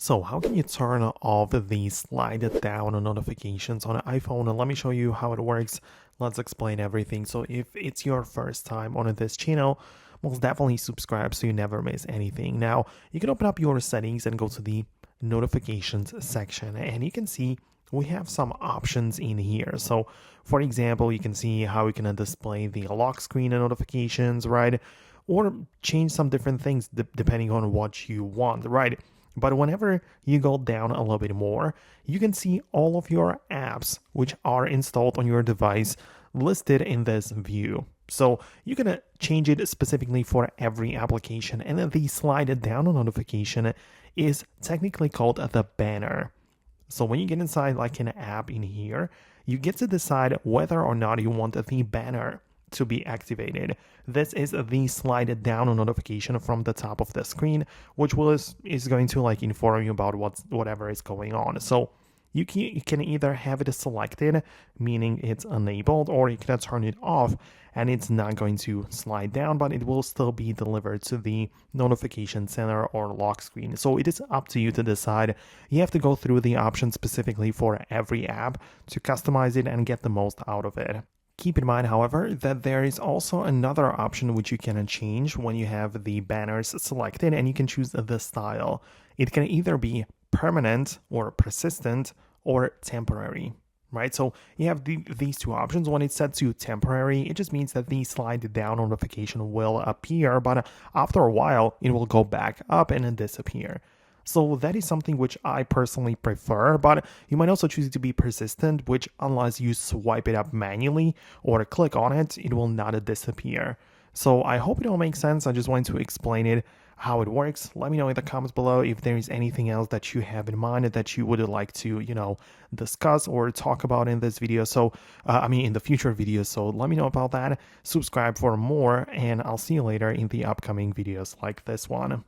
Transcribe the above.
So how can you turn off the slide down notifications on an iPhone? And let me show you how it works. Let's explain everything. So if it's your first time on this channel, most definitely subscribe so you never miss anything. Now, you can open up your settings and go to the notifications section, and you can see we have some options in here. So for example, you can see how we can display the lock screen and notifications, right? Or change some different things depending on what you want, right? But whenever you go down a little bit more, you can see all of your apps which are installed on your device listed in this view. So you can change it specifically for every application, and then the slide down notification is technically called the banner. So when you get inside like an app in here, you get to decide whether or not you want the banner to be activated. This is the slide down notification from the top of the screen, which is going to like inform you about whatever is going on. So you can either have it selected, meaning it's enabled, or you can turn it off and it's not going to slide down, but it will still be delivered to the notification center or lock screen. So it is up to you to decide. You have to go through the options specifically for every app to customize it and get the most out of it. Keep in mind, however, that there is also another option which you can change when you have the banners selected, and you can choose the style. It can either be permanent or persistent or temporary, right? So you have these two options. When it's set to temporary, it just means that the slide down notification will appear, but after a while, it will go back up and then disappear. So that is something which I personally prefer, but you might also choose it to be persistent, which unless you swipe it up manually or click on it, it will not disappear. So I hope it all makes sense. I just wanted to explain it, how it works. Let me know in the comments below if there is anything else that you have in mind that you would like to, discuss or talk about in this video. So, in the future videos. So let me know about that. Subscribe for more, and I'll see you later in the upcoming videos like this one.